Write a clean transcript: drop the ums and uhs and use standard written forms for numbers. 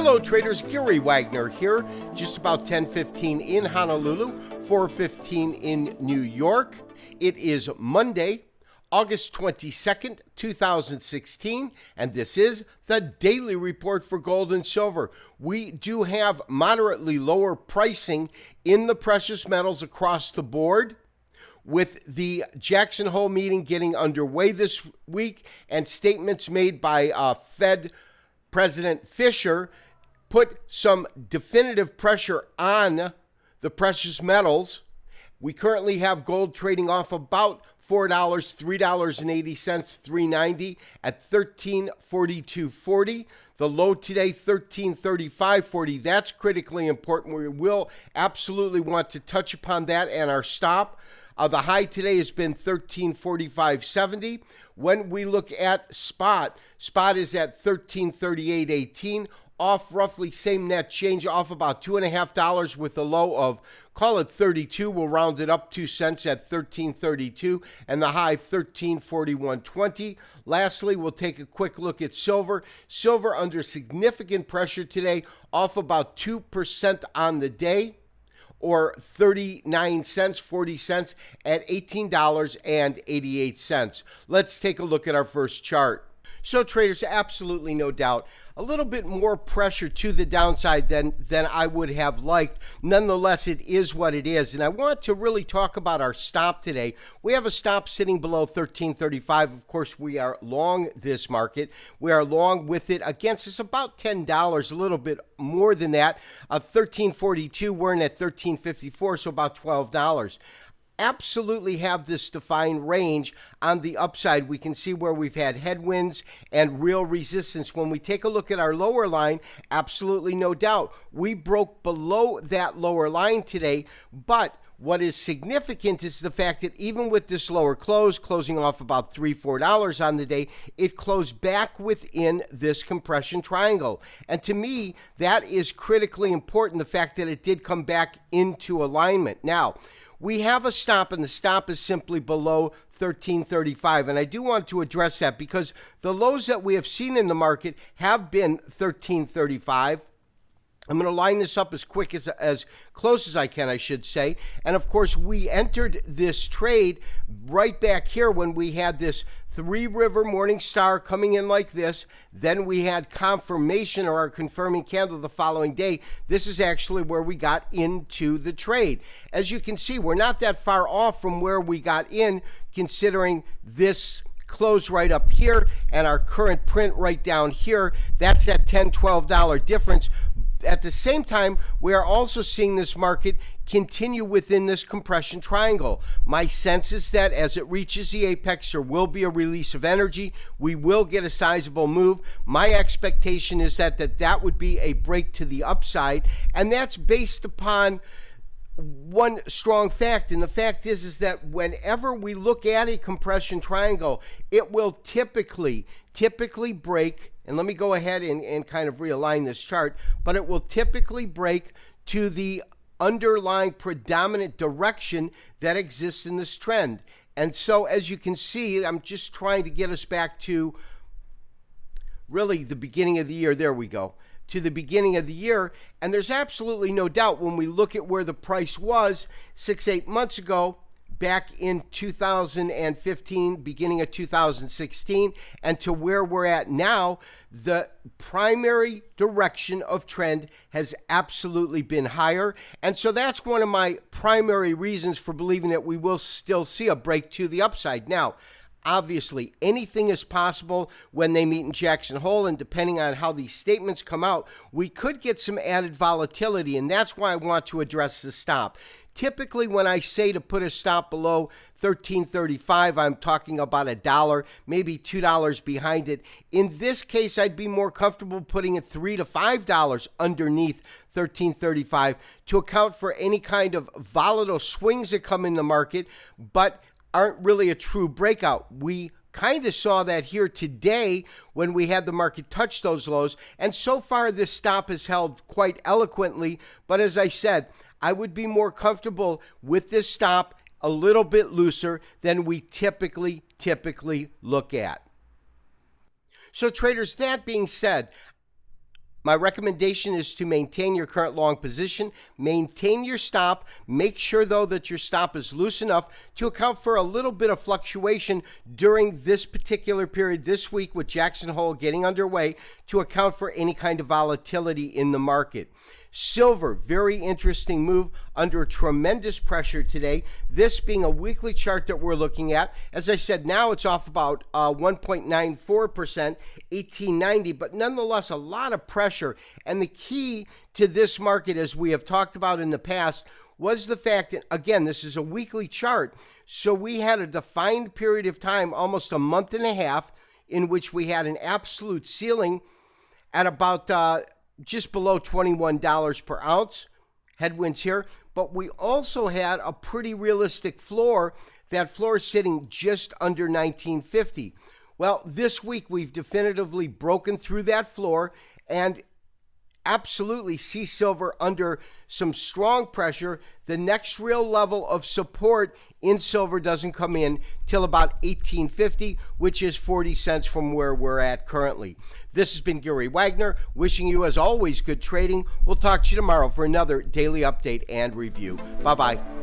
Hello traders, Gary Wagner here, just about 10:15 in Honolulu, 4:15 in New York. It is Monday, August 22nd, 2016, and this is the Daily Report for Gold and Silver. We do have moderately lower pricing in the precious metals across the board, with the Jackson Hole meeting getting underway this week and statements made by Fed President Fisher put some definitive pressure on the precious metals. We currently have gold trading off about $4, $3.80, $3.90 at 1342.40. The low today, 1335.40. That's critically important. We will absolutely want to touch upon that and our stop. The high today has been 1345.70. When we look at spot is at 1338.18, off roughly same net change, off about $2.50 with a low of, call it 32. We'll round it up 2 cents at 1332, and the high 1341.20. Lastly, we'll take a quick look at silver. Silver under significant pressure today, off about 2% on the day, or 39 cents, 40 cents at $18.88. Let's take a look at our first chart. So traders, absolutely no doubt, a little bit more pressure to the downside than I would have liked. Nonetheless, it is what it is. And I want to really talk about our stop today. We have a stop sitting below 1335. Of course, we are long this market. We are long with it against us about $10, a little bit more than that. 1342, we're in at 1354, so about $12. Absolutely have this defined range on the upside. We can see where we've had headwinds and real resistance. When we take a look at our lower line, absolutely no doubt, we broke below that lower line today, but what is significant is the fact that even with this lower close, closing off about $3, $4 on the day, it closed back within this compression triangle. And to me, that is critically important, the fact that it did come back into alignment. Now, we have a stop, and the stop is simply below 1335. And I do want to address that because the lows that we have seen in the market have been 1335. I'm going to line this up as quick as close as I can, I should say. And of course, we entered this trade right back here when we had this three-river morning star coming in like this. Then we had confirmation, or our confirming candle, the following day. This is actually where we got into the trade. As you can see, we're not that far off from where we got in, considering this close right up here and our current print right down here. That's that $10, $12 difference. At the same time, we are also seeing this market continue within this compression triangle. My sense is that as it reaches the apex, there will be a release of energy. We will get a sizable move. My expectation is that would be a break to the upside, and that's based upon one strong fact, and the fact is that whenever we look at a compression triangle, it will typically break, and let me go ahead and kind of realign this chart, but it will typically break to the underlying predominant direction that exists in this trend. And so as you can see, I'm just trying to get us back to really the beginning of the year. There we go. To the beginning of the year, and there's absolutely no doubt when we look at where the price was 6-8 months ago, back in 2015, beginning of 2016, and to where we're at now, the primary direction of trend has absolutely been higher. And so that's one of my primary reasons for believing that we will still see a break to the upside. Now, obviously, anything is possible when they meet in Jackson Hole, and depending on how these statements come out, we could get some added volatility, and that's why I want to address the stop. Typically, when I say to put a stop below 1335, I'm talking about $1, maybe $2 behind it. In this case, I'd be more comfortable putting it $3 to $5 underneath 1335 to account for any kind of volatile swings that come in the market, but aren't really a true breakout. We kind of saw that here today when we had the market touch those lows, and so far this stop has held quite eloquently. But as I said, I would be more comfortable with this stop a little bit looser than we typically look at. So traders, that being said, My recommendation is to maintain your current long position, maintain your stop, make sure though that your stop is loose enough to account for a little bit of fluctuation during this particular period this week with Jackson Hole getting underway to account for any kind of volatility in the market. Silver, very interesting move under tremendous pressure today. This being a weekly chart that we're looking at. As I said, now it's off about 1.94%, 1890, but nonetheless a lot of pressure. And the key to this market, as we have talked about in the past, was the fact that, again, this is a weekly chart. So we had a defined period of time, almost a month and a half, in which we had an absolute ceiling at about just below $21 per ounce, headwinds here, but we also had a pretty realistic floor, that floor sitting just under 1950. Well, this week we've definitively broken through that floor and absolutely see silver under some strong pressure. The next real level of support in silver doesn't come in till about 1850, which is 40 cents from where we're at currently. This has been Gary Wagner, wishing you as always good trading. We'll talk to you tomorrow for another daily update and review. Bye-bye.